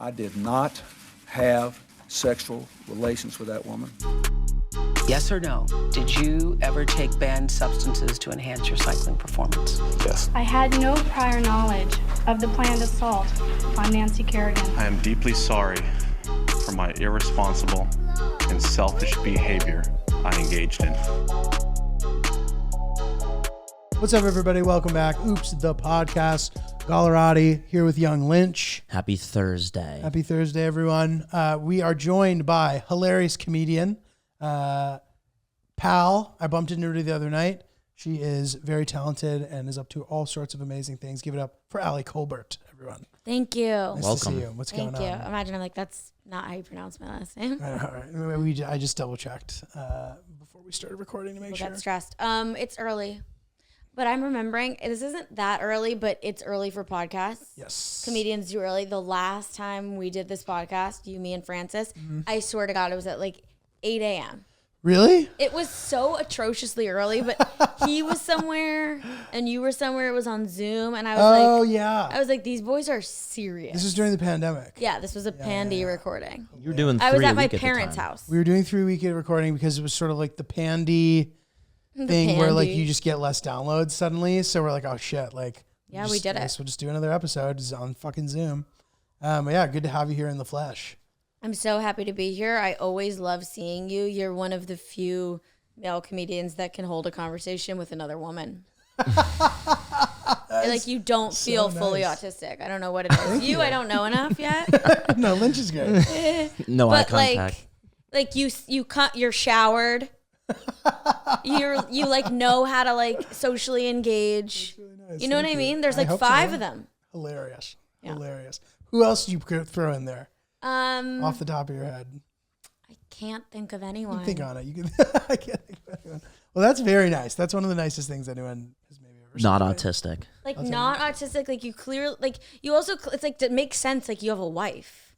I did not have sexual relations with that woman. Yes or no? Did you ever take banned substances to enhance your cycling performance? Yes. I had no prior knowledge of the planned assault on Nancy Kerrigan. I am deeply sorry for my irresponsible and selfish behavior I engaged in. What's up, everybody? Welcome back. Oops, the podcast. Gallerati here with young Lynch. Happy Thursday. Happy Thursday, everyone. We are joined by hilarious comedian, Pal. I bumped into her the other night. She is very talented and is up to all sorts of amazing things. Give it up for Kolbert, everyone. Thank you. Nice Welcome. to see you. What's going on? Thank you. Imagine I'm like, that's not how you pronounce my last name. All right. I just double checked before we started recording to make sure. Got stressed. It's early, but I'm remembering this isn't that early, but it's early for podcasts. Yes. Comedians do early. The last time we did this podcast, you, me, and Francis, I swear to God, it was at like 8 a.m. Really? It was so atrociously early, but he was somewhere and you were somewhere. It was on Zoom, and I was I was like, these boys are serious. This was during the pandemic. Yeah, this was a pandy recording. You were doing 3 I was a at my week the parents' time. house. We were doing 3-week recording because it was sort of like the pandy thing where like you just get less downloads suddenly. So we're like, oh shit, like we did it. We'll just do another episode on fucking Zoom. Yeah, good to have you here in the flesh. I'm so happy to be here. I always love seeing you. You're one of the few male comedians that can hold a conversation with another woman. Like you don't feel fully autistic. I don't know what it is. You, I don't know enough yet. No, Lynch is good. No eye But contact. like you're showered. You like know how to like socially engage. Really nice. You know Thank what I mean? There's I like hope so, 5 yeah. of them. Hilarious. Yeah. Hilarious. Who else did you throw in there off the top of your head? I can't think of anyone. Think on it. You can. I can't think of anyone. Well, that's very nice. That's one of the nicest things anyone has maybe ever Not said. autistic. Like not autistic. Like you clearly like you also. It's like it makes sense. Like you have a wife.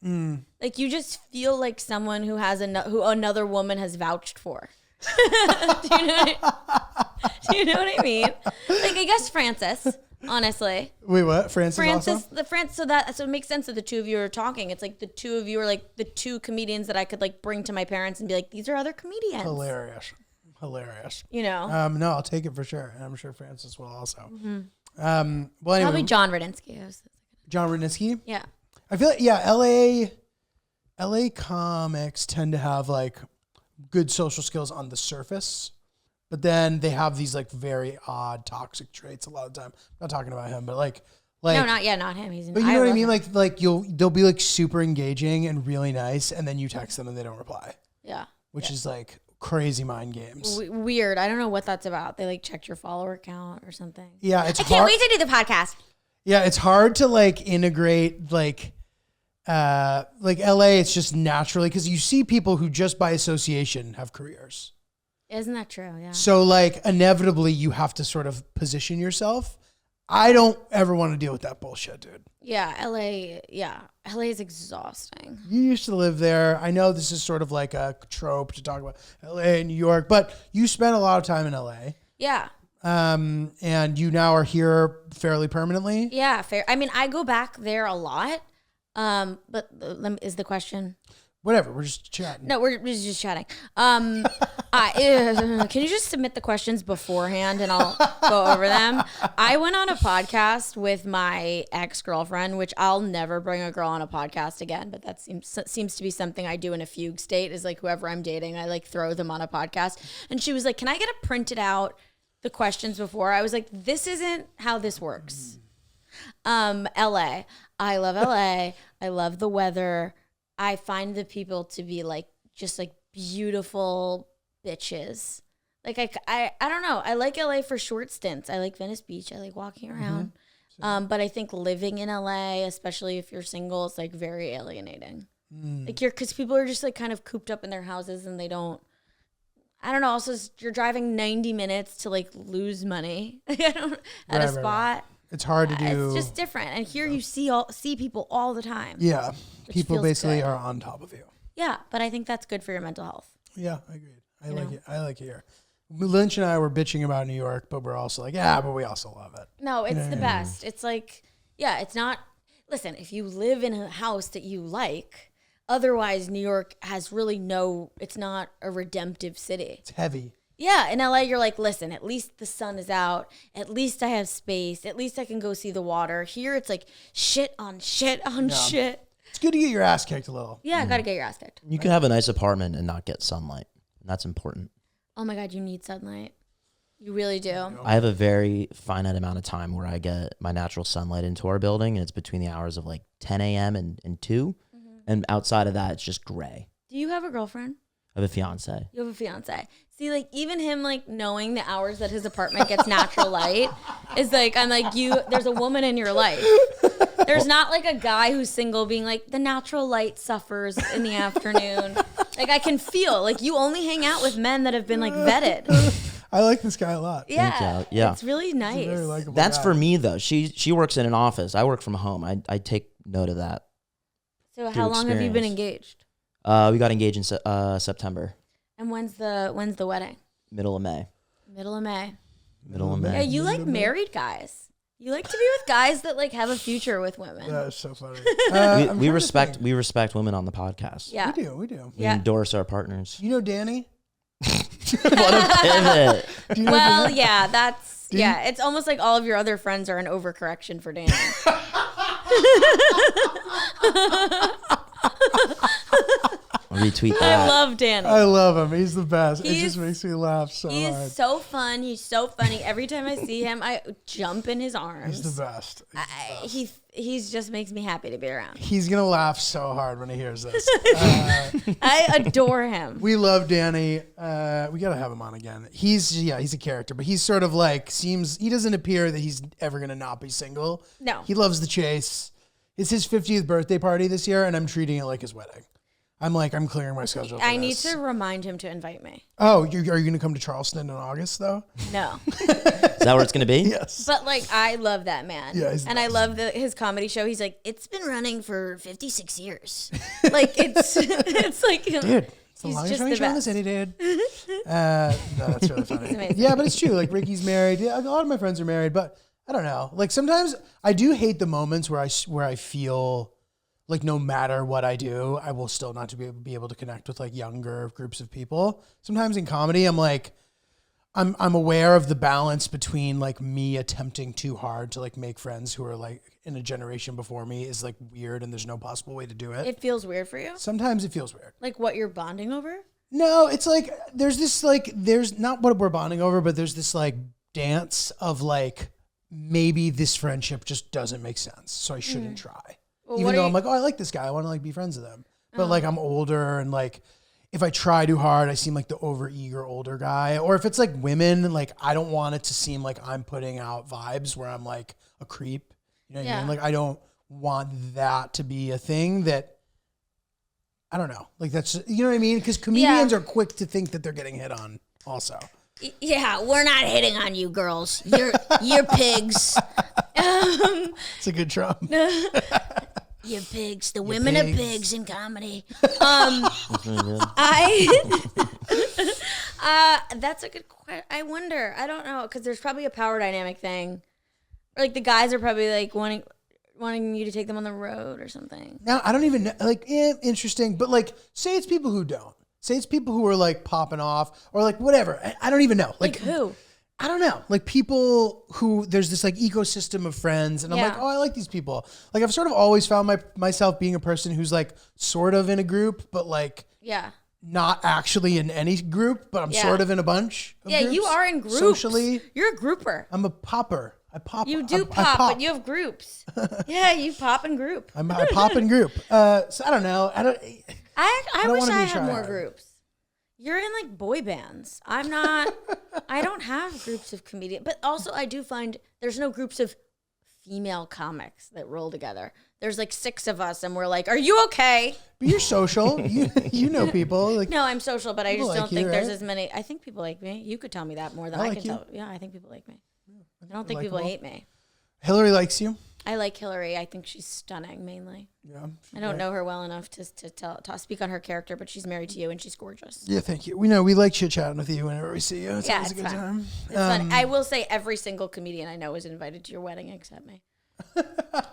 Like you just feel like someone who has who another woman has vouched for. Do you know what I mean? Like I guess Francis. Honestly. Wait, what? Francis also? So it makes sense that the two of you are talking. It's like the two of you are like the two comedians that I could like bring to my parents and be like, these are other comedians. Hilarious. You know? No, I'll take it for sure. And I'm sure Francis will also. Mm-hmm. Well, anyway. Probably John Radinsky. John Radinsky? Yeah. I feel like, LA comics tend to have like good social skills on the surface, but then they have these like very odd toxic traits a lot of the time. I'm not talking about him, but like no, not him. He's. But you know what I mean? Like they'll be like super engaging and really nice, and then you text them and they don't reply. Yeah. Which is like crazy mind games. Weird. I don't know what that's about. They like checked your follower count or something. Yeah, I can't wait to do the podcast. Yeah, it's hard to like integrate like LA. It's just naturally because you see people who just by association have careers. Isn't that true? Yeah. So like inevitably you have to sort of position yourself. I don't ever want to deal with that bullshit, dude. Yeah, LA is exhausting. You used to live there. I know this is sort of like a trope to talk about LA and New York, but you spent a lot of time in LA. Yeah. And you now are here fairly permanently? Yeah, fair. I mean, I go back there a lot. But is the question? Whatever, we're just chatting. No, we're just chatting. Can you just submit the questions beforehand and I'll go over them? I went on a podcast with my ex-girlfriend, which I'll never bring a girl on a podcast again, but that seems to be something I do in a fugue state is like whoever I'm dating, I like throw them on a podcast. And she was like, can I get it printed out, the questions before? I was like, this isn't how this works. LA. I love LA. I love the weather. I find the people to be like just like beautiful bitches. Like I don't know. I like LA for short stints. I like Venice Beach. I like walking around. But I think living in LA, especially if you're single, is like very alienating. Like because people are just like kind of cooped up in their houses and they don't. I don't know. Also, you're driving 90 minutes to like lose money at a spot. Right. It's hard to do. It's just different. And here you see people all the time. Yeah. People basically are on top of you. Yeah. But I think that's good for your mental health. Yeah, I agree. I like it. I like it here. Lynch and I were bitching about New York, but we're also like, yeah, but we also love it. No, it's the best. It's like, yeah, it's not listen, if you live in a house that you like, otherwise New York has really it's not a redemptive city. It's heavy. Yeah, in LA, you're like, listen, at least the sun is out. At least I have space. At least I can go see the water. Here, it's like shit on shit on shit. It's good to get your ass kicked a little. Yeah, gotta get your ass kicked. You can have a nice apartment and not get sunlight. That's important. Oh my God, you need sunlight. You really do. I have a very finite amount of time where I get my natural sunlight into our building, and it's between the hours of like 10 a.m. and 2. And outside of that, it's just gray. Do you have a girlfriend? I have a fiance. You have a fiance. See, like, even him, like, knowing the hours that his apartment gets natural light is like, I'm like, there's a woman in your life. There's not, like, a guy who's single being like, the natural light suffers in the afternoon. Like, I can feel, like, you only hang out with men that have been, like, vetted. I like this guy a lot. Yeah. you. Yeah. It's really nice. Very likable That's guy. for me, though. She works in an office. I work from home. I take note of that. So how long have you been engaged? We got engaged in September. And when's the wedding? Middle of May. Middle of May. Middle of Yeah, May. you like married guys. You like to be with guys that like have a future with women. That's so funny. We respect women on the podcast. Yeah. We do. We endorse our partners. You know Danny? What a pivot. Do you know Well, Danny? yeah, it's almost like all of your other friends are an overcorrection for Danny. I'll retweet I that. love Danny. I love him. He's the best. It He's- just makes me laugh so He's hard. so fun. He's so funny. Every time I see him, I jump in his arms. He's the best. He's just makes me happy to be around. He's gonna laugh so hard when he hears this. I adore him. We love Danny. We gotta have him on again. He's a character, but he's sort of like he doesn't appear that he's ever gonna not be single. No. He loves the chase. It's his 50th birthday party this year, and I'm treating it like his wedding. I'm clearing my schedule. I need to remind him to invite me. Oh, are you gonna come to Charleston in August though? No. Is that where it's going to be? Yes. But like, I love that man. Yeah, he's and I nuts. love his comedy show. He's like, it's been running for 56 years. Like it's like, Dude, it's the he's longest just running the show in the best. city, dude. No, that's really funny. amazing. Yeah, but it's true. Like Ricky's married. Yeah, a lot of my friends are married, but I don't know. Like sometimes I do hate the moments where I feel like no matter what I do, I will still not to be able to connect with like younger groups of people. Sometimes in comedy, I'm like, I'm aware of the balance between like me attempting too hard to like make friends who are like in a generation before me is like weird and there's no possible way to do it. it feels weird for you. Sometimes it feels weird. Like what you're bonding over. No, it's like there's not what we're bonding over, but there's this like dance of like maybe this friendship just doesn't make sense, so I shouldn't try. Well, Even though I'm like, oh, I like this guy, I want to like be friends with him, but like I'm older and like if I try too hard, I seem like the overeager older guy. Or if it's like women, like I don't want it to seem like I'm putting out vibes where I'm like a creep. You know what I mean? Like I don't want that to be a thing that. I don't know. Like that's, you know what I mean? Because comedians are quick to think that they're getting hit on also. Yeah, we're not hitting on you, girls. You're pigs. It's a good Trump. You're pigs. The women pigs. are pigs in comedy. That's really good. That's a good question. I wonder. I don't know because there's probably a power dynamic thing. Or like the guys are probably like wanting you to take them on the road or something. Now, I don't even know, like, interesting, but like, say it's people who don't. Say it's people who are like popping off or like whatever. I don't even know. Like who? I don't know. Like people who, there's this like ecosystem of friends and I'm Yeah. like, oh, I like these people. Like I've sort of always found myself being a person who's like sort of in a group, but like Yeah. not actually in any group, but I'm Yeah. sort of in a bunch of Yeah, groups. you are in groups. Socially, You're a grouper. I'm a popper. I pop. You do I pop, but you have groups. Yeah, you pop and group. I pop in group. So I don't know. I I don't wish wanna I be had more tryhard. groups. You're in like boy bands. I'm not. I don't have groups of comedians, but also I do find there's no groups of female comics that roll together. There's like 6 of us, and we're like, "Are you okay?" But you're social. You know people. Like No, I'm social, but I People just like don't you, think there's right? as many. I think people like me. You could tell me that more than I I, like can you. tell. Yeah, I think people like me. I don't think you're people likable. hate me. Hillary likes you. I like Hillary. I think she's stunning, mainly. Yeah. I don't know her well enough to speak on her character, but she's married to you and she's gorgeous. Yeah, thank you. We know we like chit chatting with you whenever we see you. It's Yeah, always it's a good fun. time. It's fun. I will say every single comedian I know is invited to your wedding except me.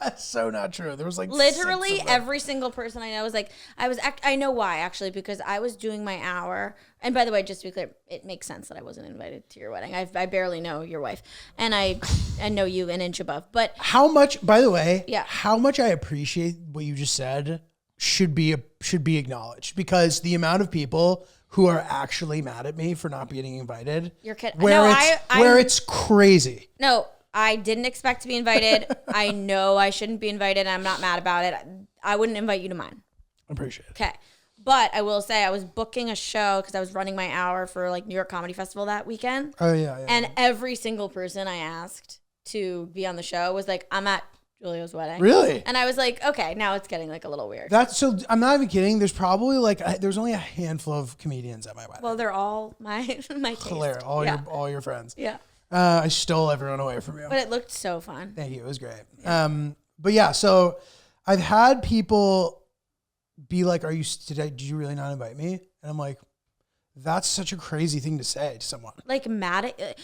That's so not true. There was like Literally 6 of them. every single person I know was like, I know why, actually, because I was doing my hour. And by the way, just to be clear, it makes sense that I wasn't invited to your wedding. I barely know your wife, and I know you an inch above. But How much, by the way, Yeah. how much I appreciate what you just said should be acknowledged, because the amount of people who are actually mad at me for not being invited. You're kidding. Where No, where it's crazy. no, I didn't expect to be invited. I know I shouldn't be invited. I'm not mad about it. I wouldn't invite you to mine. Appreciate it. Okay. But I will say I was booking a show because I was running my hour for like New York Comedy Festival that weekend. Oh yeah. And every single person I asked to be on the show was like, I'm at Giulio's wedding. Really? And I was like, okay, now it's getting like a little weird. That's so. I'm not even kidding. There's probably there's only a handful of comedians at my wedding. Well, they're all my taste. Hilarious. All your friends. Yeah. I stole everyone away from you. But it looked so fun. Thank you. It was great. But yeah, so I've had people be like, did you really not invite me? And I'm like, that's such a crazy thing to say to someone. Like mad at,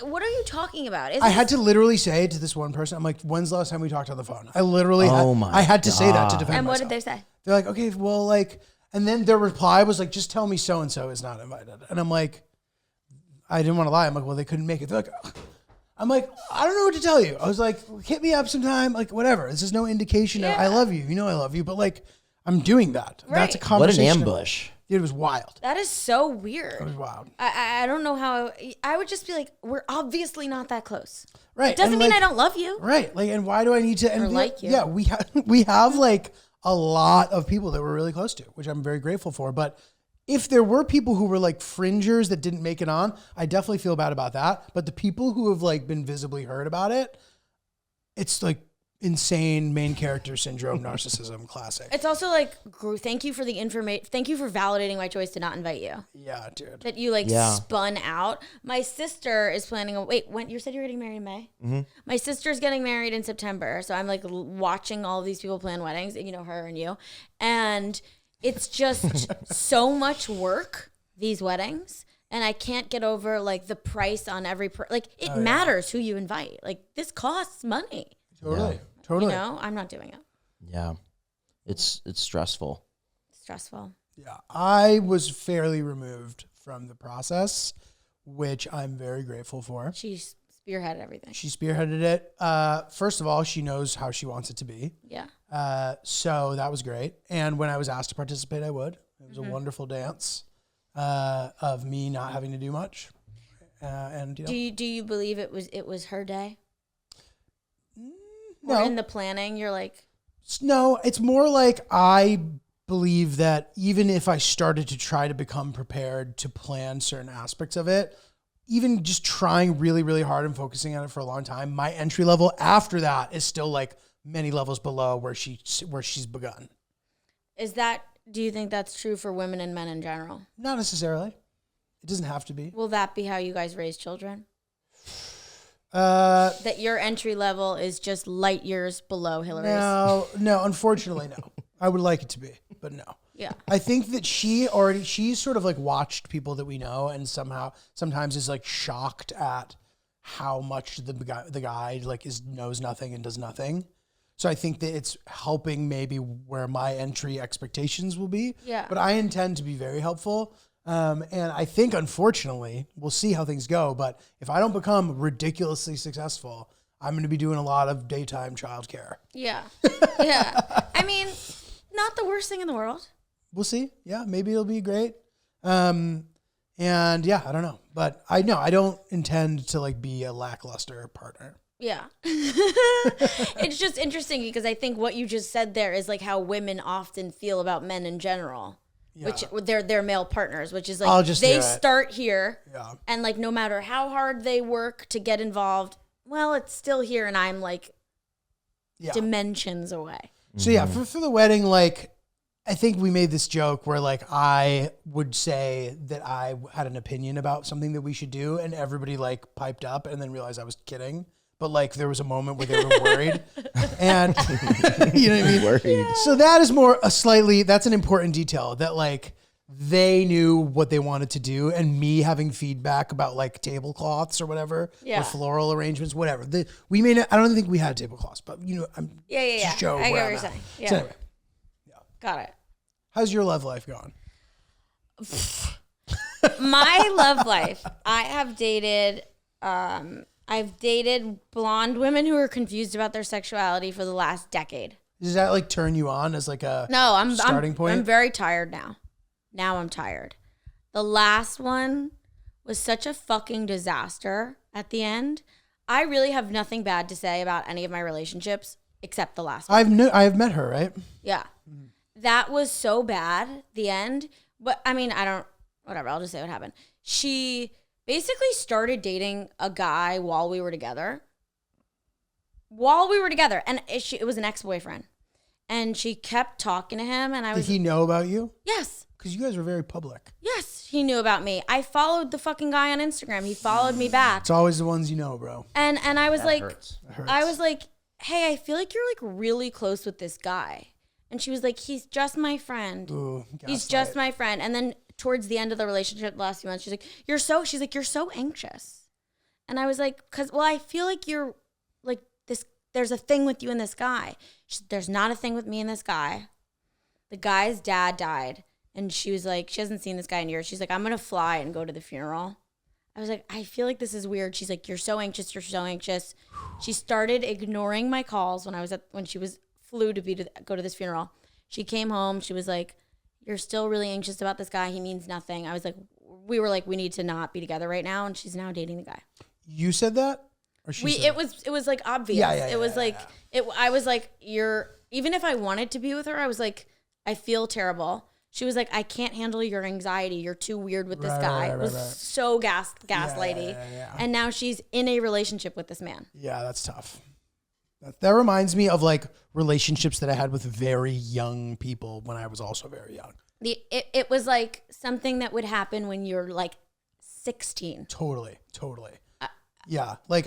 what are you talking about? I had to literally say to this one person, I'm like, when's the last time we talked on the phone? I literally my I had to say that to defend And what myself. did they say? They're like, okay, well, like, and then their reply was like, just tell me so-and-so is not invited. And I'm like, I didn't want to lie. I'm like, well, they couldn't make it. They're like, ugh. I'm like, I don't know what to tell you. I was like, hit me up sometime. Like, whatever. This is no indication of I love you. You know I love you. But like, I'm doing that. Right. That's a What an conversation. ambush. Dude, it was wild. That is so weird. It was wild. I don't know how I would just be like, we're obviously not that close. Right. Doesn't and, mean like, I don't love you. Right. Like, and why do I need to? And Or like you. Yeah, we have like a lot of people that we're really close to, which I'm very grateful for. But if there were people who were like fringers that didn't make it on, I definitely feel bad about that. But the people who have like been visibly heard about it, it's like insane main character syndrome, narcissism, classic. It's also like, thank you for the information. Thank you for validating my choice to not invite you. Yeah, dude. That you like Yeah. spun out. My sister is planning when you said you're getting married in May? Mm-hmm. My sister's getting married in September. So I'm like watching all these people plan weddings, you know, her and you. And it's just so much work, these weddings. And I can't get over like the price on every, it matters who you invite. Like this costs money. Totally. Yeah. Totally. You know, I'm not doing it. Yeah. It's stressful. Stressful. Yeah. I was fairly removed from the process, which I'm very grateful for. She spearheaded everything. She spearheaded it. First of all, she knows how she wants it to be. Yeah. So that was great. And when I was asked to participate, I would. It was a wonderful dance of me not having to do much. And you know, Do you believe it was her day? no. Or in the planning, you're like, No, it's more like I believe that even if I started to try to become prepared to plan certain aspects of it, even just trying really, really hard and focusing on it for a long time, my entry level after that is still like many levels below where she's begun. do you think that's true for women and men in general? Not necessarily. It doesn't have to be. Will that be how you guys raise children? Uh, That your entry level is just light years below Hillary's? no, unfortunately, no. I would like it to be, but no. Yeah. I think that she's sort of like watched people that we know and sometimes is like shocked at how much the guy like knows nothing and does nothing. So I think that it's helping maybe where my entry expectations will be. Yeah. But I intend to be very helpful. And I think, unfortunately, we'll see how things go. But if I don't become ridiculously successful, I'm going to be doing a lot of daytime childcare. Yeah. Yeah. I mean, not the worst thing in the world. We'll see. Yeah, maybe it'll be great. And yeah, I don't know. But I don't intend to like be a lackluster partner. Yeah. It's just interesting because I think what you just said there is like how women often feel about men in general. Yeah. Which they're male partners, which is I'll like just they do it. start here, Yeah. and like no matter how hard they work to get involved, well, it's still here, and I'm like Yeah. dimensions away. So yeah, for the wedding, like, I think we made this joke where like I would say that I had an opinion about something that we should do, and everybody like piped up and then realized I was kidding. But like there was a moment where they were worried, and you know what I mean. Worried. So that is more that's an important detail that like they knew what they wanted to do, and me having feedback about like tablecloths or whatever, Yeah. or floral arrangements, whatever. We may not, I don't think we had tablecloths, but I'm Yeah. just show I get where what I'm you're at. saying. Yeah. So anyway, Got it. how's your love life going? My love life. I've dated blonde women who are confused about their sexuality for the last decade. Does that like turn you on as like a No, I'm starting point? I'm very tired now. Now I'm tired. The last one was such a fucking disaster at the end. I really have nothing bad to say about any of my relationships except the last one. I've met her, right? Yeah. That was so bad, the end. But I mean, whatever, I'll just say what happened. She basically started dating a guy while we were together. And it was an ex-boyfriend. And she kept talking to him, and Did he know about you? yes. Because you guys were very public. Yes, he knew about me. I followed the fucking guy on Instagram. He followed me back. It's always the ones you know, bro. And I was like, hurts. It hurts. I was like, hey, I feel like you're like really close with this guy. And she was like, he's just my friend. Ooh, He's gaslight. just my friend. And then towards the end of the relationship, the last few months, she's like, you're so anxious. And I was like, I feel like you're like this, there's a thing with you and this guy. There's not a thing with me and this guy. The guy's dad died. And she was like, she hasn't seen this guy in years. She's like, I'm going to fly and go to the funeral. I was like, I feel like this is weird. She's like, you're so anxious. You're so anxious. She started ignoring my calls when she flew to go to this funeral. She came home. She was like, you're still really anxious about this guy. He means nothing. I was like, we were like, we need to not be together right now. And she's now dating the guy. You said that? Or she said It was like obvious. It was like, I was like, even if I wanted to be with her, I was like, I feel terrible. She was like, I can't handle your anxiety. You're too weird with this guy. It was so gaslighty. Yeah. And now she's in a relationship with this man. Yeah, that's tough. That reminds me of like relationships that I had with very young people when I was also very young. It was like something that would happen when you're like 16. Totally. Yeah. Like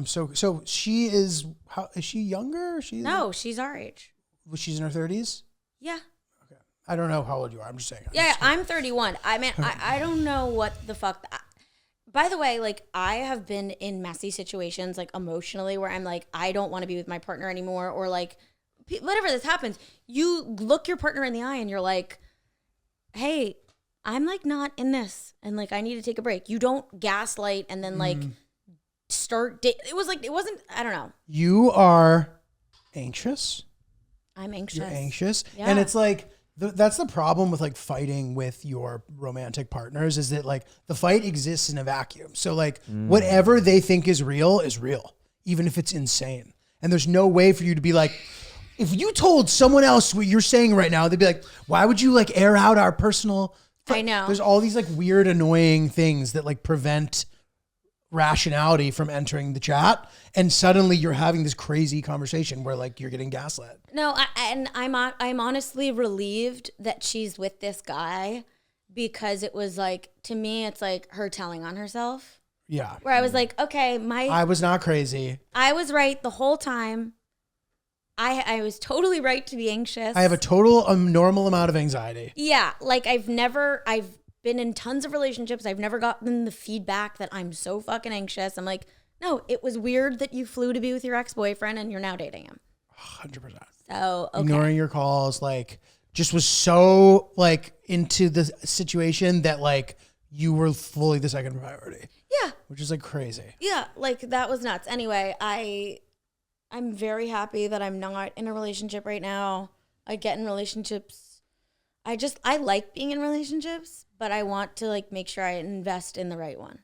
so she is, how is she younger? No, she's our age. She's in her 30s? Yeah. I don't know how old you are. I'm just saying. Yeah, I'm 31. I mean, I don't know what the fuck. By the way, like, I have been in messy situations, like, emotionally, where I'm like, I don't want to be with my partner anymore, or like, whatever this happens, you look your partner in the eye and you're like, hey, I'm like not in this, and like, I need to take a break. You don't gaslight and then like start. It wasn't. I don't know. You are anxious. I'm anxious. You're anxious, Yeah. and it's like. That's the problem with like fighting with your romantic partners, is that like the fight exists in a vacuum. So like whatever they think is real, even if it's insane. And there's no way for you to be like, if you told someone else what you're saying right now, they'd be like, why would you like air out our personal? I know. There's all these like weird, annoying things that like prevent rationality from entering the chat, and suddenly you're having this crazy conversation where like you're getting gaslit. No, I'm honestly relieved that she's with this guy, because it was like, to me, it's like her telling on herself. Yeah. Where I was like, okay, I was not crazy. I was right the whole time. I was totally right to be anxious. I have a total normal amount of anxiety. Yeah, like I've been in tons of relationships. I've never gotten the feedback that I'm so fucking anxious. I'm like, no, it was weird that you flew to be with your ex-boyfriend and you're now dating him. 100%. So, okay. Ignoring your calls, like, just was so, like, into the situation that, like, you were fully the second priority. Yeah. Which is, like, crazy. Yeah, like, that was nuts. Anyway, I'm very happy that I'm not in a relationship right now. I get in relationships. I like being in relationships, but I want to, like, make sure I invest in the right one.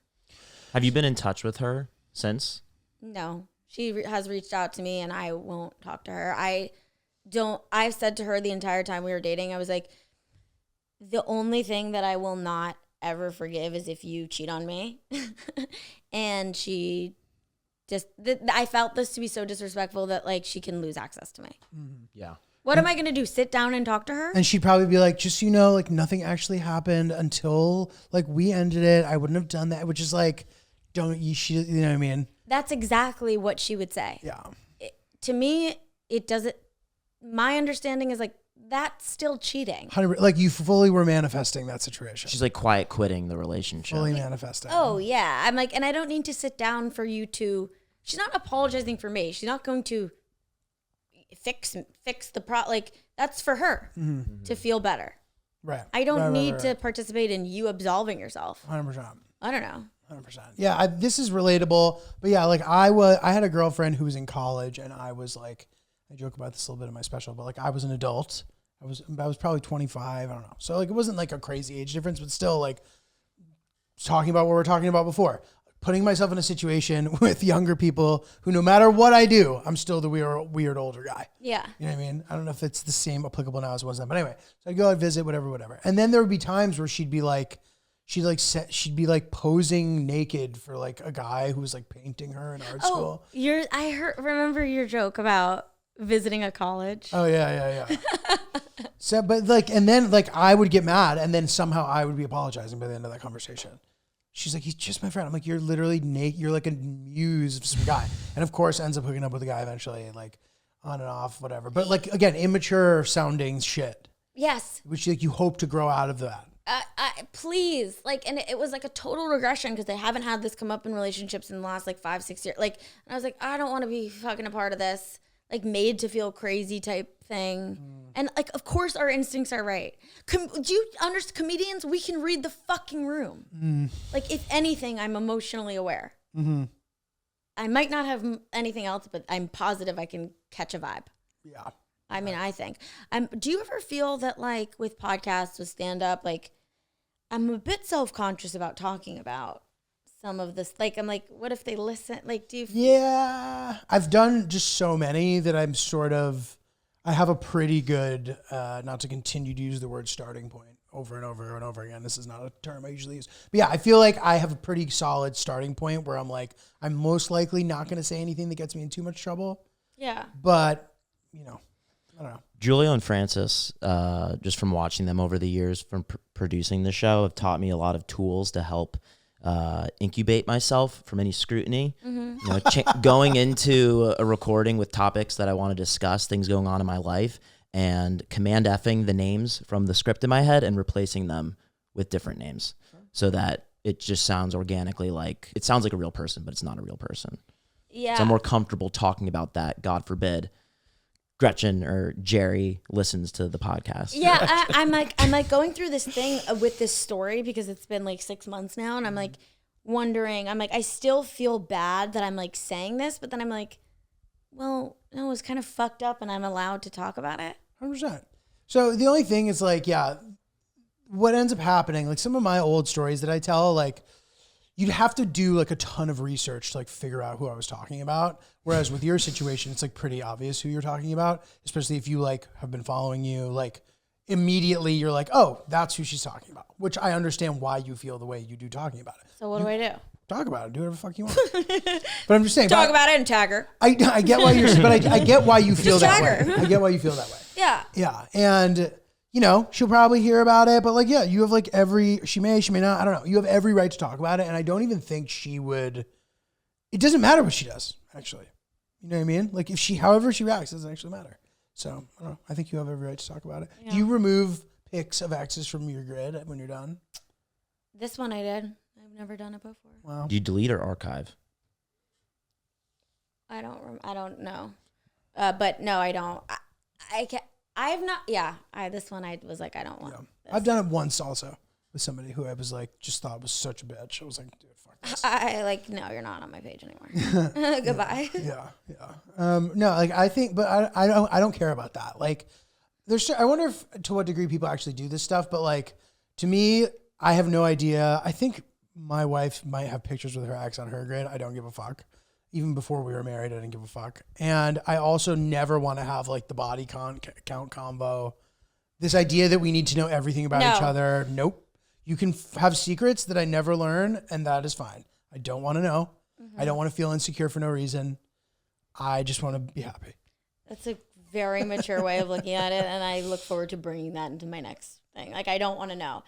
Have you been in touch with her since? No. She has reached out to me, and I won't talk to her. I've said to her the entire time we were dating, I was like, the only thing that I will not ever forgive is if you cheat on me. And she just, I felt this to be so disrespectful that like she can lose access to me. Yeah. What am I going to do? Sit down and talk to her? And she'd probably be like, just so you know, like, nothing actually happened until, like, we ended it. I wouldn't have done that. Which is like, you know what I mean? That's exactly what she would say. Yeah. To me, it doesn't, my understanding is like, that's still cheating. 100%, like you fully were manifesting that situation. She's like quiet quitting the relationship. Fully manifesting. Oh yeah, I'm like, and I don't need to sit down for you to. She's not apologizing for me. She's not going to fix the like that's for her to feel better. Right. I don't need right. to participate in you absolving yourself. 100%. I don't know. 100%. Yeah, this is relatable. But yeah, like I had a girlfriend who was in college, and I was like, I joke about this a little bit in my special, but like I was an adult. I was probably 25. I don't know. So like it wasn't like a crazy age difference, but still like talking about what we were talking about before. Putting myself in a situation with younger people who, no matter what I do, I'm still the weird older guy. Yeah. You know what I mean? I don't know if it's the same applicable now as it was then. But anyway, so I'd go out, visit, whatever. And then there would be times where she'd be like posing naked for like a guy who was like painting her in art school. Remember your joke about visiting a college? Oh yeah. So, but like, and then like I would get mad, and then somehow I would be apologizing by the end of that conversation. She's like, he's just my friend. I'm like, you're literally naked. You're like a muse of some guy. And of course ends up hooking up with a guy eventually, and like on and off, whatever. But like, again, immature sounding shit, Yes. which like you hope to grow out of that. Please, like, and it was like a total regression because they haven't had this come up in relationships in the last like 5-6 years. Like, and I was like, I don't want to be fucking a part of this, like made to feel crazy type thing. And like, of course, our instincts are right. Do you understand? Comedians, we can read the fucking room. Like, if anything, I'm emotionally aware. I might not have anything else, but I'm positive I can catch a vibe. Yeah. I mean, I think. Do you ever feel that, like, with podcasts, with stand-up, like, I'm a bit self-conscious about talking about some of this. Like, I'm like, what if they listen? Like, do you... Yeah. I've done just so many that I'm sort of... I have a pretty good, not to continue to use the word starting point over and over and over again. This is not a term I usually use. But yeah, I feel like I have a pretty solid starting point where I'm like, I'm most likely not going to say anything that gets me in too much trouble. Yeah. But, you know, I don't know. GIULIO and Francis, just from watching them over the years, from producing the show, have taught me a lot of tools to help incubate myself from any scrutiny. You know, going into a recording with topics that I want to discuss, things going on in my life, and command effing the names from the script in my head and replacing them with different names so that it just sounds organically like, it sounds like a real person, but it's not a real person. Yeah. So I'm more comfortable talking about that, God forbid Gretchen or Jerry listens to the podcast. Yeah, I'm like going through this thing with this story because it's been like 6 months now, and I'm like wondering. I'm like, I still feel bad that I'm like saying this, but then I'm like, well, no, it's kind of fucked up, and I'm allowed to talk about it. 100%. So the only thing is like, yeah, what ends up happening, like some of my old stories that I tell, like you'd have to do like a ton of research to like figure out who I was talking about. Whereas with your situation, it's like pretty obvious who you're talking about, especially if you like have been following you, like immediately you're like, oh, that's who she's talking about, which I understand why you feel the way you do talking about it. So what do I do? Talk about it. Do whatever the fuck you want. But I'm just saying. Talk about it and tag her. I get why you're, but I get why you feel Just that tag way. her. I get why you feel that way. Yeah. Yeah. And, you know, she'll probably hear about it, but like, yeah, you have like she may not, I don't know. You have every right to talk about it. And I don't even think she would, it doesn't matter what she does, actually. You know what I mean? Like if however she reacts, it doesn't actually matter. So I don't know. I think you have every right to talk about it. Yeah. Do you remove pics of exes from your grid when you're done? This one I did. I've never done it before. Wow. Do you delete or archive? I don't know. But no, I don't. I've not. Yeah. This one I was like, I don't want. Yeah. I've done it once also with somebody who I was like, just thought was such a bitch. I was like, dude, fuck this. I like, no, you're not on my page anymore. Goodbye. Yeah. No, like I think, but I don't care about that. Like I wonder if to what degree people actually do this stuff, but like to me, I have no idea. I think my wife might have pictures with her ex on her grid. I don't give a fuck. Even before we were married, I didn't give a fuck. And I also never want to have like the body count combo. This idea that we need to know everything about each other. Nope. You can have secrets that I never learn, and that is fine. I don't want to know. I don't want to feel insecure for no reason. I just want to be happy. That's a very mature way of looking at it, and I look forward to bringing that into my next thing. Like, I don't want to know.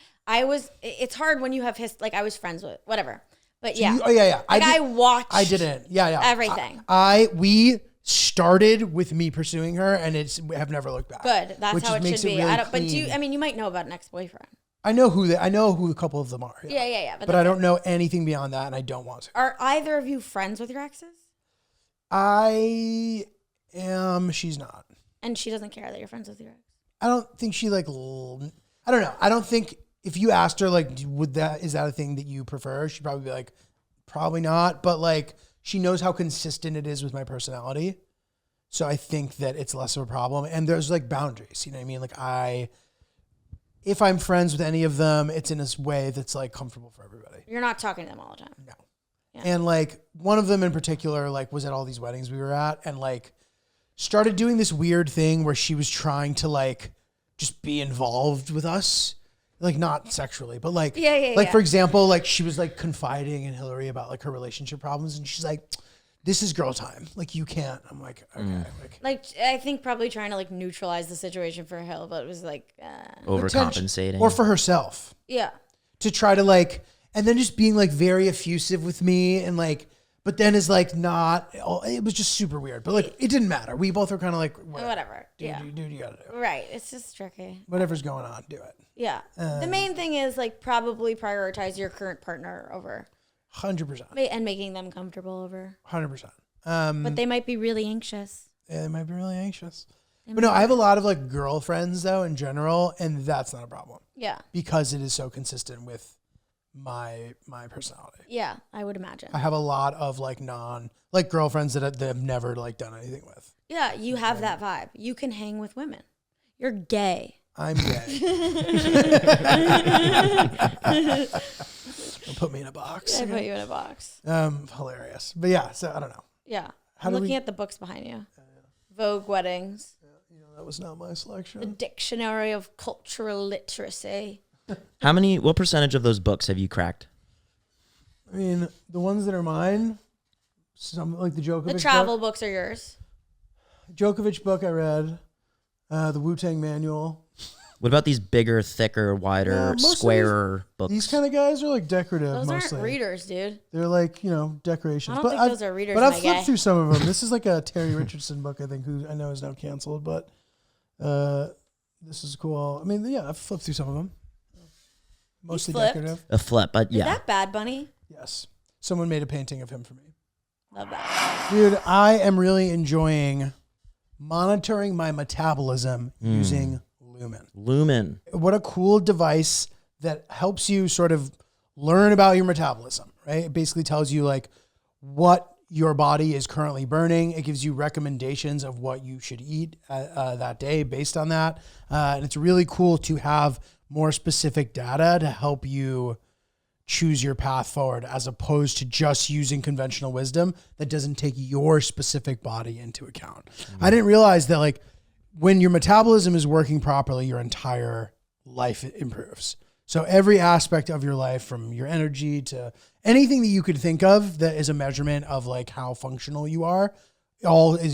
It's hard when you have I was friends with, whatever. But yeah. Yeah. Like, I watched. I didn't. Yeah. Everything. We started with me pursuing her, and have never looked back. Good. That's how it makes should be. really But clean. you might know about an ex-boyfriend. I know who a couple of them are. Yeah. But I don't know anything beyond that, and I don't want to. Are either of you friends with your exes? I am. She's not. And she doesn't care that you're friends with your ex. I don't think she I don't know. I don't think if you asked her like, is that a thing that you prefer? She'd probably be like, probably not. But like, she knows how consistent it is with my personality. So I think that it's less of a problem. And there's like boundaries, you know what I mean? Like if I'm friends with any of them, it's in this way that's like comfortable for everybody. You're not talking to them all the time. No. Yeah. And like one of them in particular, like was at all these weddings we were at and like started doing this weird thing where she was trying to like just be involved with us. Like not sexually, but like, for example, like she was like confiding in Hillary about like her relationship problems. And she's like, this is girl time. Like you can't. I'm like, okay. Like I think probably trying to like neutralize the situation for Hill, but it was like Overcompensating. Or for herself. Yeah. To try to like, and then just being like very effusive with me and like, but then is like not, it was just super weird. But like, it didn't matter. We both were kind of like, Whatever. Do you gotta do. Right. It's just tricky. Whatever's going on, do it. Yeah. The main thing is like probably prioritize your current partner over 100%. and making them comfortable over. 100%. But they might be really anxious. Yeah, they might be really anxious. But no, I have a lot of like girlfriends though in general, and that's not a problem. Yeah. Because it is so consistent with my personality. Yeah, I would imagine. I have a lot of like girlfriends that I've never like done anything with. Yeah, you have that vibe. You can hang with women. You're gay. I'm gay. Don't put me in a box. I put you in a box. Hilarious. But yeah, so I don't know. Yeah. How I'm do looking we- at the books behind you. Vogue Weddings. That was not my The selection. Dictionary of Cultural Literacy. What percentage of those books have you cracked? I mean, the ones that are mine, some like the Djokovic The travel books are yours. Djokovic book I read, the Wu-Tang Manual. What about these bigger, thicker, wider, Yeah, most of squarer books? These kind of guys are like decorative Those mostly. aren't readers, dude. They're like, decorations. I don't think I've- those are readers, But I've my flipped guy. through some of them. This is like a Terry Richardson book, I think, who I know is now canceled, but this is cool. I mean, yeah, I've flipped through some of them. Mostly flipped? decorative. A flip, but Is yeah. that Bad Bunny? Yes. Someone made a painting of him for me. Love that. Dude, I am really enjoying monitoring my metabolism using Lumen. Lumen. What a cool device that helps you sort of learn about your metabolism, right? It basically tells you like what your body is currently burning. It gives you recommendations of what you should eat that day based on that. And it's really cool to have more specific data to help you choose your path forward as opposed to just using conventional wisdom that doesn't take your specific body into account. I didn't realize that like when your metabolism is working properly, your entire life improves. So every aspect of your life, from your energy to anything that you could think of that is a measurement of like how functional you are,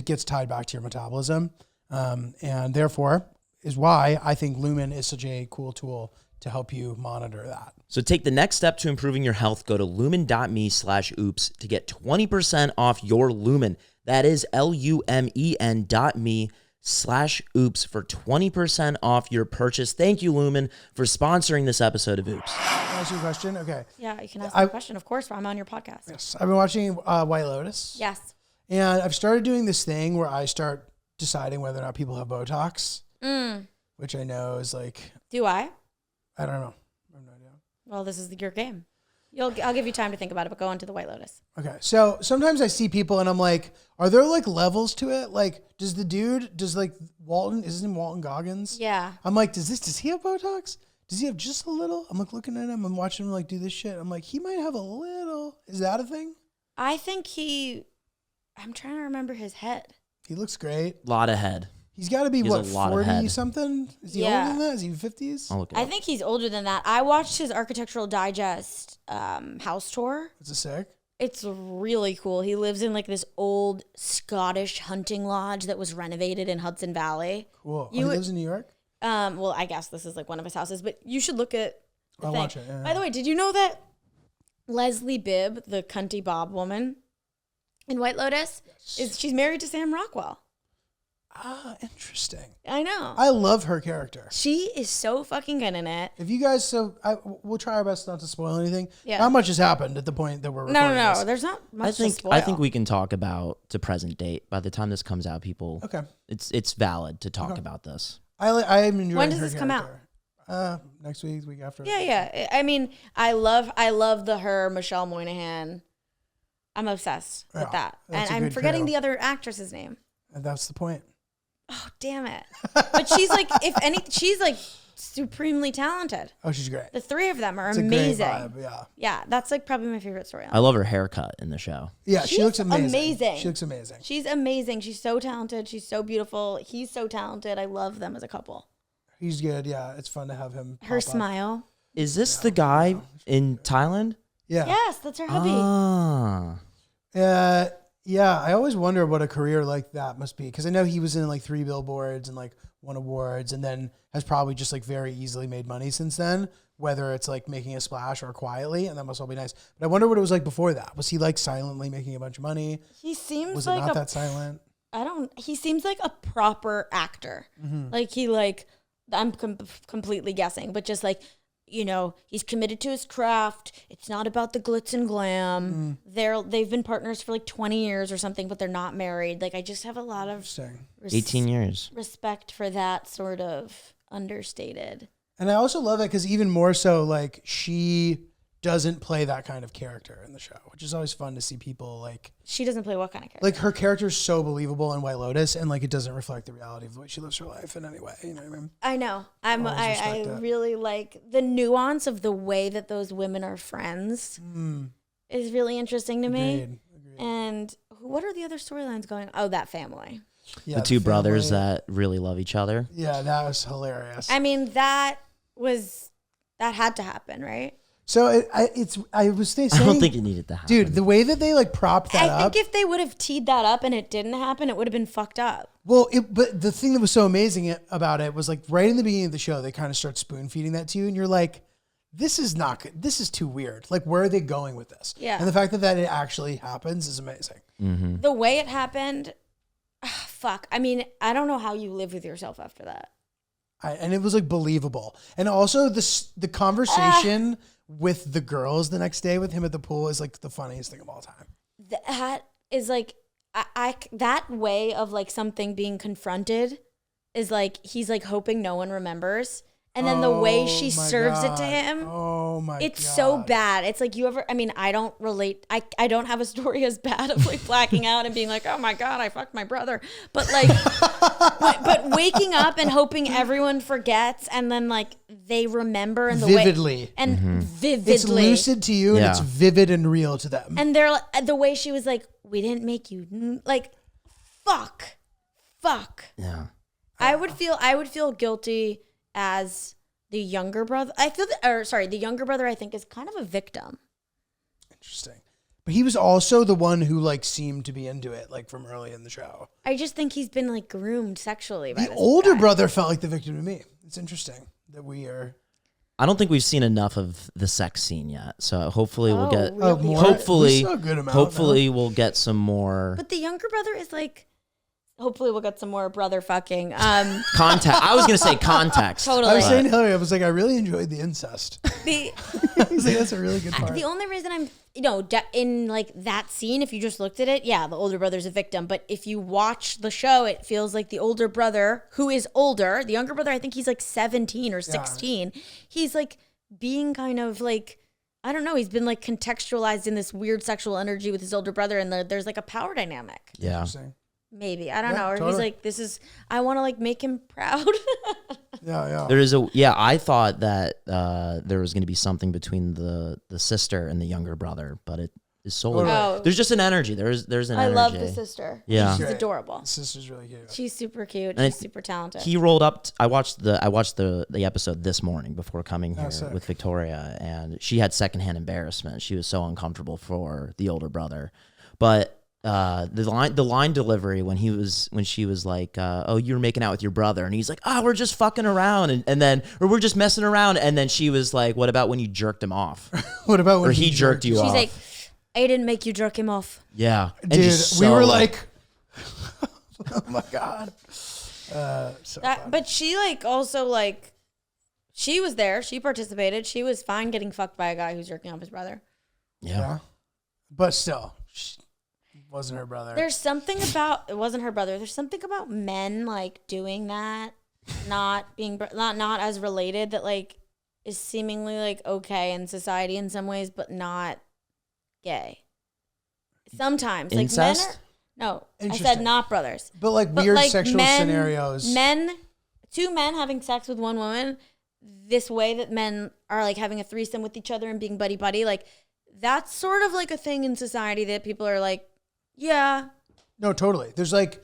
gets tied back to your metabolism. And therefore is why I think Lumen is such a cool tool to help you monitor that. So take the next step to improving your health. Go to lumen.me/oops to get 20% off your Lumen. That is lumen.me/oops for 20% off your purchase. Thank you, Lumen, for sponsoring this episode of Oops. Can I ask you a question? Okay. Yeah, you can ask me a question, of course, while I'm on your podcast. Yes. I've been watching White Lotus. Yes. And I've started doing this thing where I start deciding whether or not people have Botox, which I know is like, Do I? I don't know. I have no idea. Well, this is your game. I'll give you time to think about it, but go on to the White Lotus. Okay. So sometimes I see people and I'm like, are there like levels to it? Like, does like Walton, is his name Walton Goggins? Yeah. I'm like, does he have Botox? Does he have just a little? I'm like looking at him and watching him like do this shit. I'm like, he might have a little. Is that a thing? I think I'm trying to remember his head. He looks great. Lot of head. He's got to be, He has what, a lot of 40 head. something? Is he Yeah. older than that? Is he 50s? I'll look it I up. think he's older than that. I watched his Architectural Digest house tour. Is it sick? It's really cool. He lives in like this old Scottish hunting lodge that was renovated in Hudson Valley. Cool. You he would- lives in New York? Well, I guess this is like one of his houses, but you should look at the I'll thing. watch it, yeah. By the way, did you know that Leslie Bibb, the Cunty Bob woman, in White Lotus is she's married to Sam Rockwell. Ah, interesting. I know. I love her character. She is so fucking good in it. If you guys, we'll try our best not to spoil anything. Yeah. Not much has happened at the point that we're recording No. this. There's not much to spoil. I think we can talk about to present date. By the time this comes out, people. Okay. It's valid to talk about this. I am enjoying. When does her this come out? character. Next week, the week after. Yeah. I mean, I love her Michelle Moynihan. I'm obsessed with that, that's and a I'm good forgetting trio. the other actress's name. And that's the point. Oh, damn it! But she's like, she's like supremely talented. Oh, she's great. The three of them are It's amazing. a great vibe, yeah. Yeah, that's like probably my favorite storyline. I love her haircut in the show. Yeah, she She's looks amazing. amazing. She looks amazing. She's amazing. She's so talented. She's so beautiful. He's so talented. I love them as a couple. He's good. Yeah, it's fun to have him. Her pop up. smile. Is this the guy in Thailand? Yeah. Yes, that's her hubby. Ah. Yeah, I always wonder what a career like that must be, because I know he was in like 3 billboards and like won awards, and then has probably just like very easily made money since then, whether it's like making a splash or quietly, and that must all be nice. But I wonder what it was like before that. Was he like silently making a bunch of money? He seems Was it like not that silent? he seems like a proper actor. Like he like, I'm completely guessing, but just like, you know, he's committed to his craft. It's not about the glitz and glam. They've been partners for like 20 years or something, but they're not married. Like I just have a lot of 18 years. respect for that sort of understated. And I also love it because even more so, like, she doesn't play that kind of character in the show, which is always fun to see people like. She doesn't play what kind of character? Like, her character is so believable in White Lotus, and like it doesn't reflect the reality of the way she lives her life in any way. You know what I mean? I know. Always I respect that. really like the nuance of the way that those women are friends is really interesting to me. Agreed. And what are the other storylines going? Oh, that family. Yeah, The two brothers family. that really love each other. Yeah, that was hilarious. I mean, that had to happen, right? So I was saying, I don't think it needed to happen. dude, the way that they like propped that I up. think if they would have teed that up and it didn't happen, it would have been fucked up. Well, but the thing that was so amazing about it was like right in the beginning of the show, they kind of start spoon feeding that to you, and you're like, this is not good. This is too weird. Like, where are they going with this? Yeah. And the fact that it actually happens is amazing. The way it happened, fuck. I mean, I don't know how you live with yourself after that. And it was like believable. And also the conversation with the girls the next day with him at the pool is like the funniest thing of all time. That is like, I that way of like something being confronted is like, he's like hoping no one remembers. And then the way she serves it to him, it's so bad. It's like I don't relate. I don't have a story as bad of like blacking out and being like, oh my God, I fucked my brother. But like, but waking up and hoping everyone forgets and then like they remember in the vividly. way. And vividly. It's lucid to you and Yeah. it's vivid and real to them. And they're the way she was like, we didn't make you like, fuck. Yeah. I would feel guilty as the younger brother. The younger brother I think is kind of a victim. Interesting. But he was also the one who like seemed to be into it like from early in the show. I just think he's been like groomed sexually by The this older guy. brother felt like the victim to me. It's interesting that we are. I don't think we've seen enough of the sex scene yet. So hopefully we'll get. really? more. Hopefully, We saw a good amount, hopefully we'll get some more But the younger brother is like, hopefully we'll get some more brother fucking. contact. I was gonna say context. Totally. I was saying to but- Hillary, I was like, I really enjoyed the incest. the I was like, that's a really good part. the only reason I'm in like that scene, if you just looked at it, yeah, the older brother's a victim. But if you watch the show, it feels like the older brother, who is older, the younger brother, I think he's like 17 or 16. He's like being kind of like, I don't know, he's been like contextualized in this weird sexual energy with his older brother, and there's like a power dynamic. Yeah. Interesting. Maybe. I don't know. Or totally. he's like, I want to like make him proud. Yeah. There is I thought that there was going to be something between the sister and the younger brother, but it is solely Oh. there's just an energy. There's an I energy. love the sister. Yeah. She's Great. adorable. The sister's really cute. She's super cute. And She's super talented. He rolled up. I watched the episode this morning before coming here sick. with Victoria, and she had secondhand embarrassment. She was so uncomfortable for the older brother, but the line delivery when she was like, oh, you were making out with your brother, and he's like, oh, we're just fucking around, and then or we're just messing around, and then she was like, what about when you jerked him off? What about when Or he jerked you She's off? like, I didn't make you jerk him off. Yeah. And Dude, just we so, were like, oh my God. But she like also like, she was there. She participated. She was fine getting fucked by a guy who's jerking off his brother. yeah. But still, wasn't her brother. There's something about, it wasn't her brother. There's something about men like doing that, not being, not as related, that like is seemingly like okay in society in some ways, but not gay. Sometimes like Incest? men are, no, I said Interesting. not brothers. But like But weird like sexual scenarios. Two men having sex with one woman, this way that men are like having a threesome with each other and being buddy, like that's sort of like a thing in society that people are like, yeah. No, totally. There's like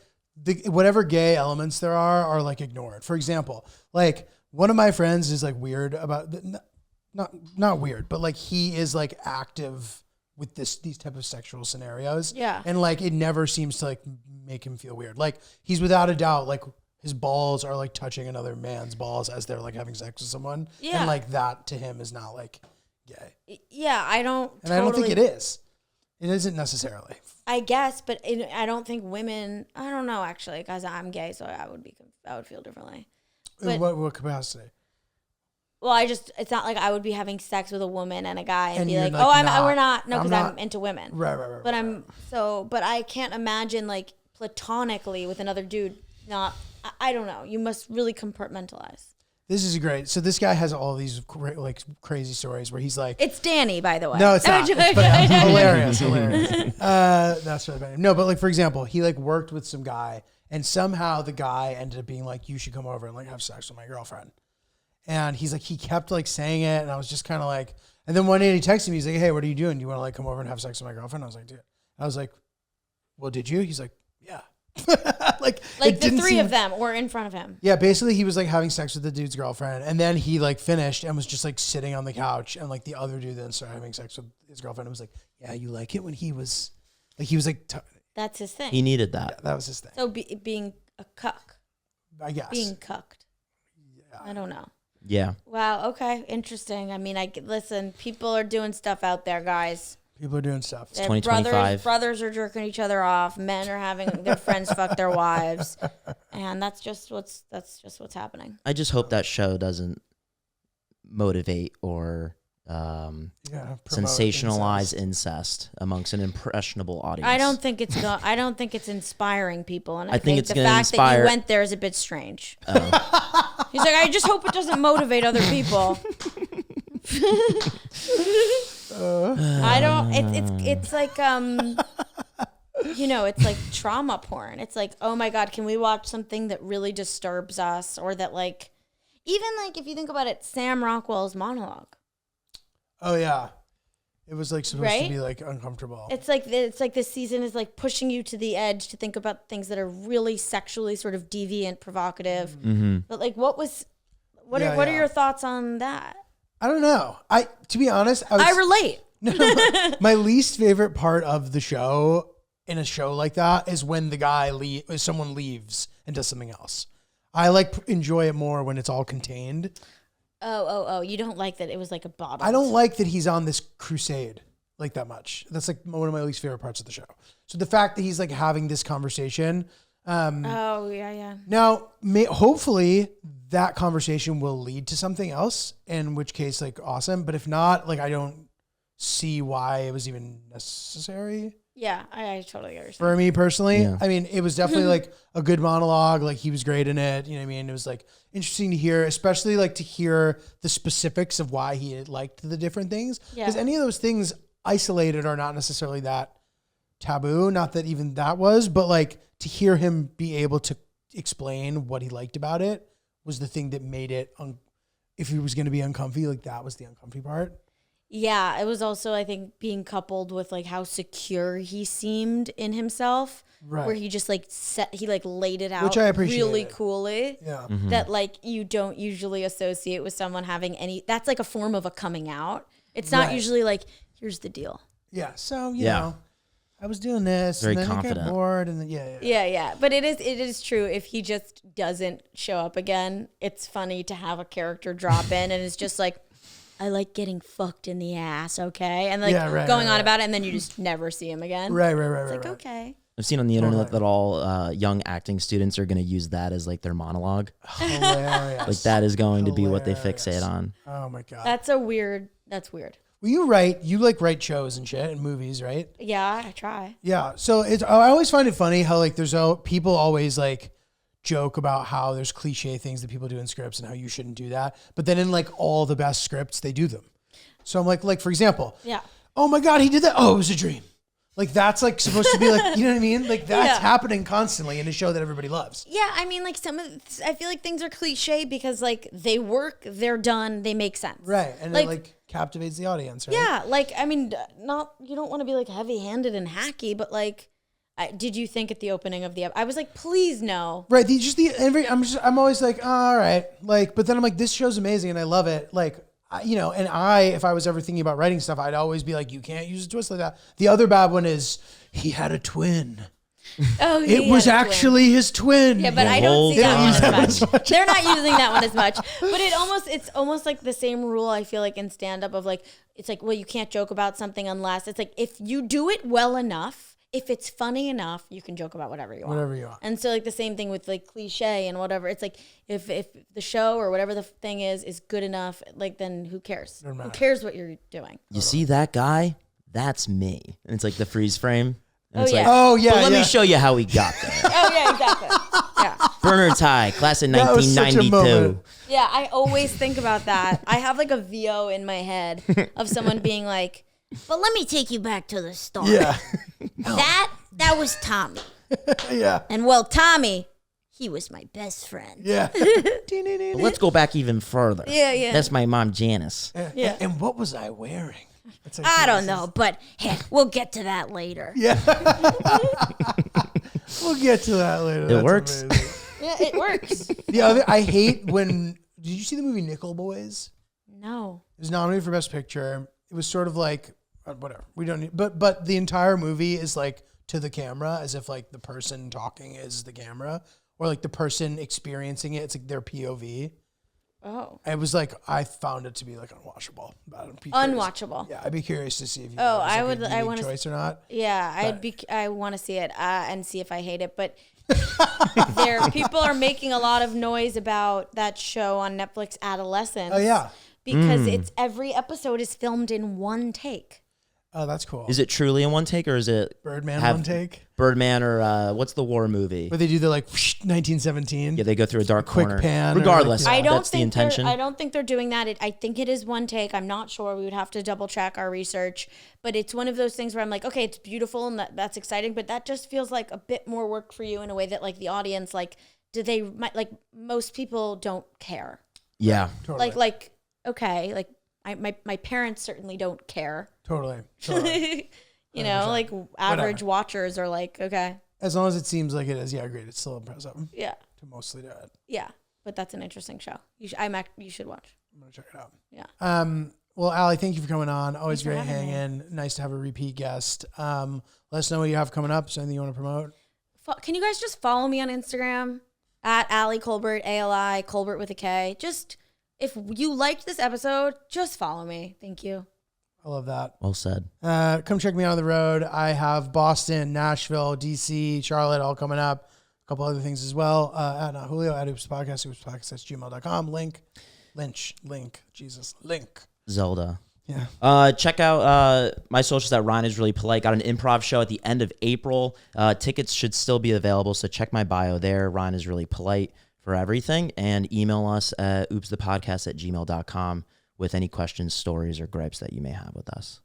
whatever gay elements there are like ignored. For example, like one of my friends is like weird about not weird, but like he is like active with these type of sexual scenarios. Yeah. And like it never seems to like make him feel weird. Like he's without a doubt like his balls are like touching another man's balls as they're like having sex with someone. Yeah. And like that to him is not like gay. Yeah, I don't. And I don't think it is. It isn't necessarily. I guess, but I don't think women. I don't know actually, because I'm gay, so I would feel differently. But, In what capacity? well, it's not like I would be having sex with a woman and a guy and be you're like, like, oh, we're not. not. No, I'm because not. I'm into women. Right. But but I can't imagine like platonically with another dude. Not. I don't know. You must really compartmentalize. This is great. So this guy has all these like crazy stories where he's like, It's Danny, by the way. no, it's not. It's hilarious. That's really funny. No, but like for example, he like worked with some guy, and somehow the guy ended up being like, "You should come over and like have sex with my girlfriend." And he's like, he kept like saying it, and I was just kind of like, and then one day he texted me, he's like, "Hey, what are you doing? Do you want to like come over and have sex with my girlfriend?" I was like, "Dude," I was like, "Well, did you?" He's like, "Yeah." like Like the three of them were in front of him. Yeah, basically he was like having sex with the dude's girlfriend, and then he like finished and was just like sitting on the couch, and like the other dude then started having sex with his girlfriend and was like, "Yeah, you like it when he was like That's his thing. He needed that. that was his thing." So being a cuck, I guess. being cucked. I don't know. Yeah. Wow. Okay. Interesting. I mean, listen. People are doing stuff out there, guys. People are doing stuff. Their 2025. brothers are jerking each other off. Men are having their friends fuck their wives, and that's just what's happening. I just hope that show doesn't motivate or Promote sensationalize incest. incest amongst an impressionable audience. I don't think it's inspiring people, and I think think it's the gonna fact that inspire- you went there is a bit strange. He's like, I just hope it doesn't motivate other people. I don't. It's like it's like trauma porn. It's like, oh my God, can we watch something that really disturbs us, or that like, even like if you think about it, Sam Rockwell's monologue. Oh yeah, it was like supposed to Right? be like uncomfortable. It's like this season is like pushing you to the edge to think about things that are really sexually sort of deviant, provocative. Mm-hmm. But like, what Yeah, are yeah. your thoughts on that? I don't know. To be honest, I relate. my least favorite part of the show in a show like that is when someone leaves and does something else. I like enjoy it more when it's all contained. Oh, you don't like that it was like a bottle. I don't like that he's on this crusade like that much. That's like one of my least favorite parts of the show. So the fact that he's like having this conversation. Oh, yeah. Now, hopefully that conversation will lead to something else, in which case, like, awesome. But if not, like, I don't see why it was even necessary. Yeah, I totally understand. For me personally, Yeah. I mean, it was definitely like a good monologue. Like he was great in it. You know what I mean? It was like interesting to hear, especially like to hear the specifics of why he had liked the different things. Because Yeah. any of those things isolated are not necessarily that taboo. Not that even that was, but like to hear him be able to explain what he liked about it was the thing that made it, if he was going to be uncomfy, like that was the uncomfy part. Yeah, it was also, I think, being coupled with like how secure he seemed in himself, Right. where he just like laid it out, Which I appreciated. really coolly. Yeah. That like you don't usually associate with someone having any. That's like a form of a coming out. It's not Right. usually like, here's the deal. Yeah. So, you Yeah. know, I was doing this Very and then I got confident. bored and then, yeah. Yeah. But it is true. If he just doesn't show up again, it's funny to have a character drop in and it's just like, I like getting fucked in the ass, okay? And like Yeah, right, going right, on right. about it, and then you just never see him again. Right. It's like, okay. I've seen on the internet that all young acting students are going to use that as like their monologue. Hilarious. Like that is going to be what they fixate on. Oh my god. That's weird. Well, you like write shows and shit and movies, right? Yeah, I try. Yeah. So I always find it funny how like people always like joke about how there's cliche things that people do in scripts and how you shouldn't do that. But then in like all the best scripts, they do them. So I'm like for example, Yeah. oh my God, he did that. Oh, it was a dream. Like that's like supposed to be like, you know what I mean? Like that's happening constantly in a show that everybody loves. Yeah, I mean, like I feel like things are cliche because like they work, they're done, they make sense. Right. And it like captivates the audience, right? Yeah, like I mean, you don't want to be like heavy-handed and hacky, but like, did you think at the opening of I was like, please no. Right. I'm always like, oh, all right. Like, but then I'm like, this show's amazing and I love it. Like, if I was ever thinking about writing stuff, I'd always be like, you can't use a twist like that. The other bad one is he had a twin. Oh, it was actually his twin. Yeah, but I don't see that one as much. much. They're not using that one as much. But it's almost like the same rule I feel like in stand-up of like, it's like, well, you can't joke about something unless it's like, if you do it well enough, if it's funny enough, you can joke about whatever you want. Whatever you want. And so like the same thing with like cliche and whatever. It's like if the show or whatever the thing is good enough, like then who cares? Who cares what you're doing? You see that guy? That's me. And it's like the freeze frame. And it's yeah. like, Oh, yeah. but let me show you how we got there. Oh yeah, exactly. Yeah. Bernard Ty, class of That was such a 1992. moment. Yeah, I always think about that. I have like a VO in my head of someone being like, but let me take you back to the start. Yeah. That was Tommy. Yeah. And well, Tommy, he was my best friend. Yeah. But let's go back even further. Yeah. That's my mom, Janice. Yeah. And what was I wearing? It's like, I don't know, but hey, we'll get to that later. Yeah. We'll get to that later. It That's works. amazing. Yeah, it works. I hate when, did you see the movie Nickel Boys? No. It was nominated for Best Picture. It was sort of like, whatever. We don't need, but the entire movie is like to the camera as if like the person talking is the camera or like the person experiencing it. It's like their POV. Oh. It was like, I found it to be like unwatchable. I'd be curious. Unwatchable. Yeah, I'd be curious to see if you Oh, thought it was I like a unique choice or not. Yeah, I want to see it and see if I hate it, but people are making a lot of noise about that show on Netflix, Adolescence. Oh yeah. Because it's every episode is filmed in one take. Oh, that's cool. Is it truly in one take or is it Birdman one take? Birdman or what's the war movie? Where they do the like 1917. Yeah, they go through a dark quick corner. pan or Regardless, like, that's the intention. I don't think they're doing that. I think it is one take. I'm not sure. We would have to double check our research. But it's one of those things where I'm like, okay, it's beautiful and that's exciting, but that just feels like a bit more work for you in a way that like the audience, like, most people don't care. Yeah. Totally. Like, okay, like my parents certainly don't care. Totally. You know, like average watchers are like, okay. As long as it seems like it is, yeah, great. It's still impressive Yeah. to mostly do it. Yeah. But that's an interesting show. You should watch. I'm gonna check it out. Yeah. Well, Allie, thank you for coming on. Always Thanks for great having hanging. Nice to have a repeat guest. Let us know what you have coming up. Is there anything you want to promote? Can you guys just follow me on Instagram at Ali Kolbert, ALI, Kolbert with a K. Just, if you liked this episode, just follow me. Thank you. I love that. Well said. Come check me out on the road. I have Boston, Nashville, DC, Charlotte all coming up. A couple other things as well. At Julio, at Oops Podcast, oopspodcast@gmail.com. Link. Zelda. Yeah. Check out my socials at Ryan is Really Polite. Got an improv show at the end of April. Tickets should still be available, so check my bio there. Ryan is Really Polite for everything. And email us at oopsthepodcast@gmail.com with any questions, stories, or gripes that you may have with us.